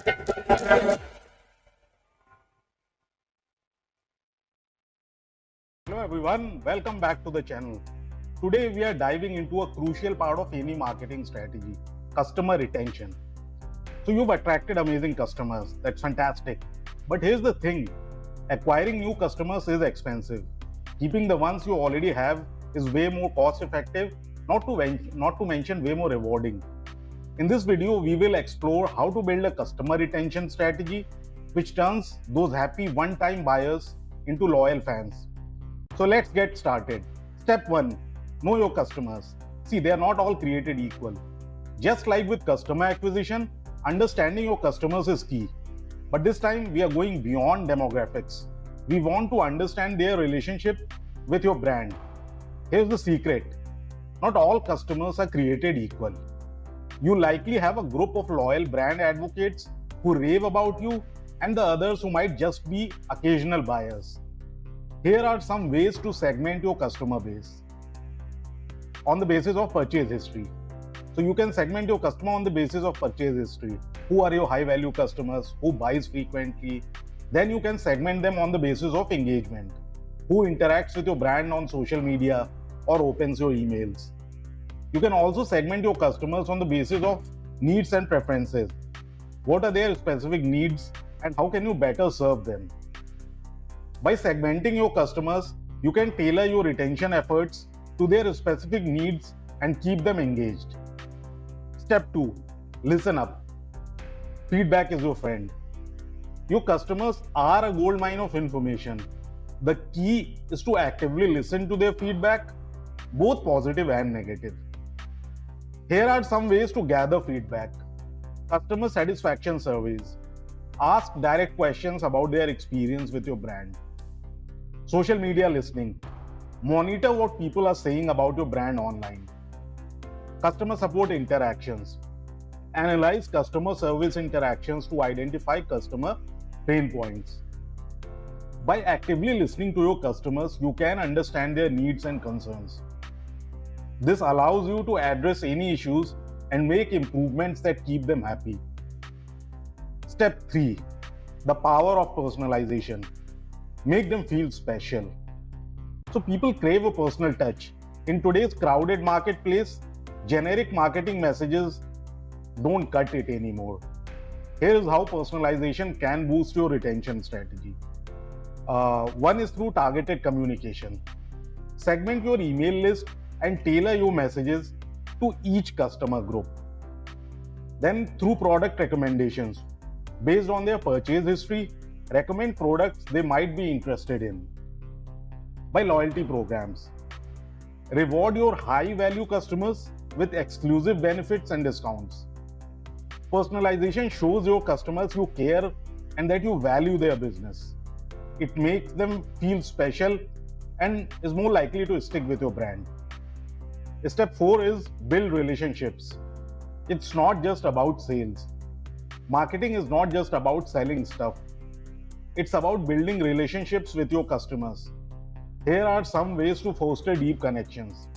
Hello everyone, welcome back to the channel. Today we are diving into a crucial part of any marketing strategy, customer retention. So you've attracted amazing customers, that's fantastic. But here's the thing, acquiring new customers is expensive. Keeping the ones you already have is way more cost effective, not to mention way more rewarding. In this video, we will explore how to build a customer retention strategy which turns those happy one-time buyers into loyal fans. So let's get started. Step 1. Know your customers. See, they are not all created equal. Just like with customer acquisition, understanding your customers is key. But this time we are going beyond demographics. We want to understand their relationship with your brand. Here's the secret. Not all customers are created equal. You likely have a group of loyal brand advocates who rave about you and the others who might just be occasional buyers. Here are some ways to segment your customer base on the basis of purchase history. So you can segment your customer on the basis of purchase history. Who are your high value customers? Who buys frequently? Then you can segment them on the basis of engagement. Who interacts with your brand on social media or opens your emails? You can also segment your customers on the basis of needs and preferences. What are their specific needs and how can you better serve them? By segmenting your customers, you can tailor your retention efforts to their specific needs and keep them engaged. Step 2. Listen up. Feedback is your friend. Your customers are a goldmine of information. The key is to actively listen to their feedback, both positive and negative. Here are some ways to gather feedback. Customer satisfaction surveys. Ask direct questions about their experience with your brand. Social media listening. Monitor what people are saying about your brand online. Customer support interactions. Analyze customer service interactions to identify customer pain points. By actively listening to your customers, you can understand their needs and concerns. This allows you to address any issues and make improvements that keep them happy. Step 3. The power of personalization. Make them feel special. So people crave a personal touch. In today's crowded marketplace, generic marketing messages don't cut it anymore. Here is how personalization can boost your retention strategy. One is through targeted communication. Segment your email list and tailor your messages to each customer group. Then through product recommendations. Based on their purchase history, recommend products they might be interested in. By loyalty programs. Reward your high value customers with exclusive benefits and discounts. Personalization shows your customers you care and that you value their business. It makes them feel special and is more likely to stick with your brand. Step 4 is build relationships. It's not just about sales. Marketing is not just about selling stuff. It's about building relationships with your customers. Here are some ways to foster deep connections.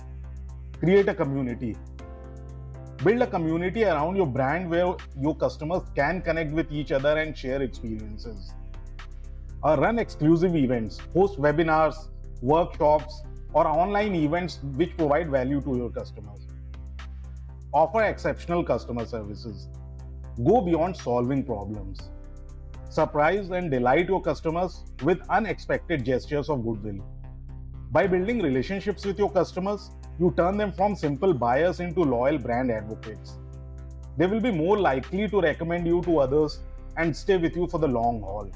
Create a community. Build a community around your brand where your customers can connect with each other and share experiences. Run exclusive events, host webinars, workshops, or online events which provide value to your customers. Offer exceptional customer services. Go beyond solving problems. Surprise and delight your customers with unexpected gestures of goodwill. By building relationships with your customers, you turn them from simple buyers into loyal brand advocates. They will be more likely to recommend you to others and stay with you for the long haul.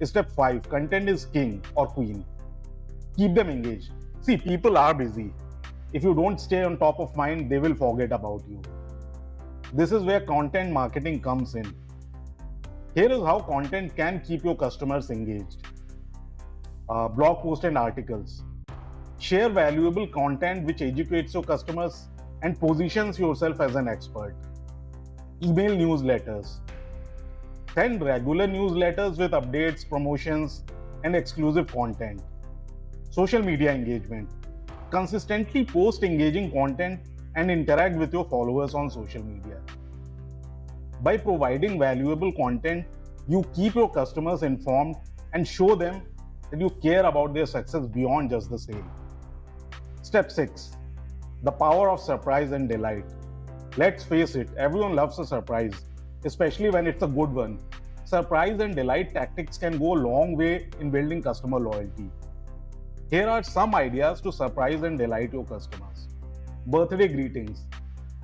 Step 5. Content is king or queen. Keep them engaged. See, people are busy. If you don't stay on top of mind, they will forget about you. This is where content marketing comes in. Here is how content can keep your customers engaged. Blog posts and articles. Share valuable content which educates your customers and positions yourself as an expert. Email newsletters. Send regular newsletters with updates, promotions, and exclusive content. Social media engagement. Consistently post engaging content and interact with your followers on social media. By providing valuable content, you keep your customers informed and show them that you care about their success beyond just the sale. Step 6. The power of surprise and delight. Let's face it, everyone loves a surprise, especially when it's a good one. Surprise and delight tactics can go a long way in building customer loyalty. Here are some ideas to surprise and delight your customers. Birthday greetings.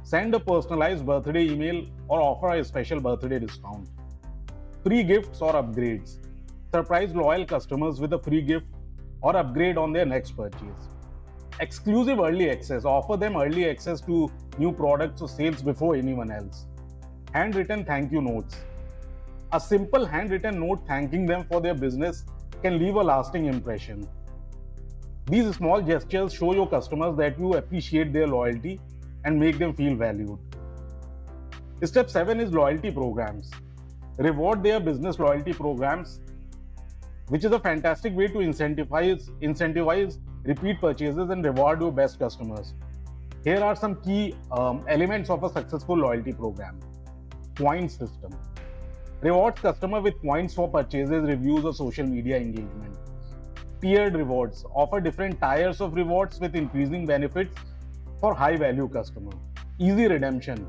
Send a personalized birthday email or offer a special birthday discount. Free gifts or upgrades. Surprise loyal customers with a free gift or upgrade on their next purchase. Exclusive early access. Offer them early access to new products or sales before anyone else. Handwritten thank you notes. A simple handwritten note thanking them for their business can leave a lasting impression. These small gestures show your customers that you appreciate their loyalty and make them feel valued. Step 7 is loyalty programs. Reward their business loyalty programs, which is a fantastic way to incentivize repeat purchases and reward your best customers. Here are some key elements of a successful loyalty program. Points system. Rewards customer with points for purchases, reviews, or social media engagement. Tiered rewards. Offer different tiers of rewards with increasing benefits for high value customer. Easy redemption.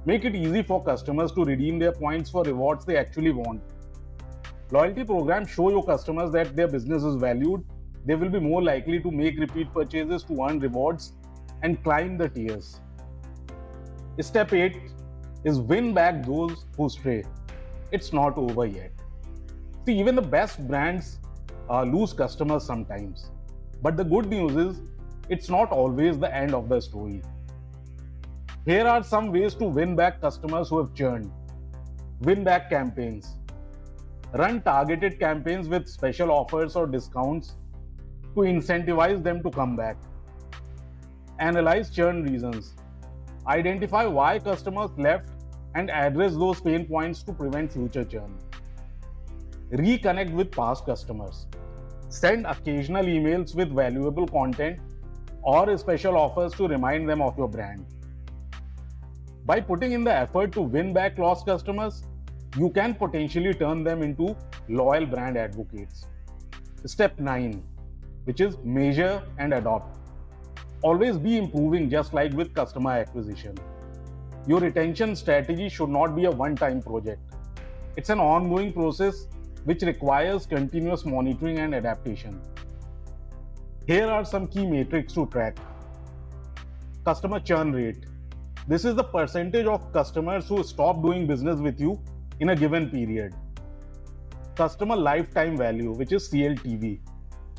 Make it easy for customers to redeem their points for rewards they actually want. Loyalty programs show your customers that their business is valued. They will be more likely to make repeat purchases to earn rewards and climb the tiers. Step 8 is win back those who stray. It's not over yet. See, even the best brands lose customers sometimes. But the good news is, it's not always the end of the story. Here are some ways to win back customers who have churned. Win back campaigns. Run targeted campaigns with special offers or discounts to incentivize them to come back. Analyze churn reasons. Identify why customers left and address those pain points to prevent future churn. Reconnect with past customers. Send occasional emails with valuable content or special offers to remind them of your brand. By putting in the effort to win back lost customers, you can potentially turn them into loyal brand advocates. Step 9, which is measure and adopt. Always be improving, just like with customer acquisition. Your retention strategy should not be a one-time project. It's an ongoing process which requires continuous monitoring and adaptation. Here are some key metrics to track. Customer churn rate. This is the percentage of customers who stop doing business with you in a given period. Customer lifetime value, which is CLTV.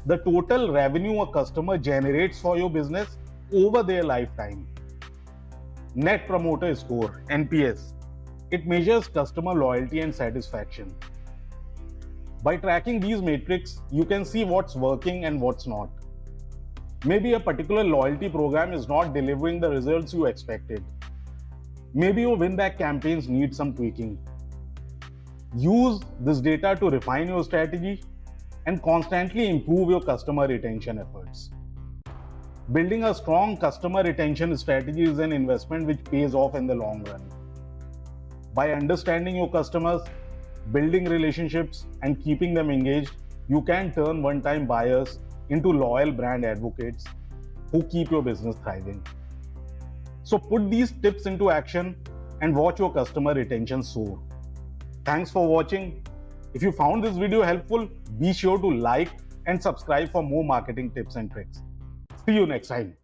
The total revenue a customer generates for your business over their lifetime. Net Promoter Score, NPS. It measures customer loyalty and satisfaction. By tracking these metrics, you can see what's working and what's not. Maybe a particular loyalty program is not delivering the results you expected. Maybe your win-back campaigns need some tweaking. Use this data to refine your strategy and constantly improve your customer retention efforts. Building a strong customer retention strategy is an investment which pays off in the long run. By understanding your customers, building relationships, and keeping them engaged, you can turn one-time buyers into loyal brand advocates who keep your business thriving. So put these tips into action and watch your customer retention soar. Thanks for watching. If you found this video helpful, be sure to like and subscribe for more marketing tips and tricks. See you next time.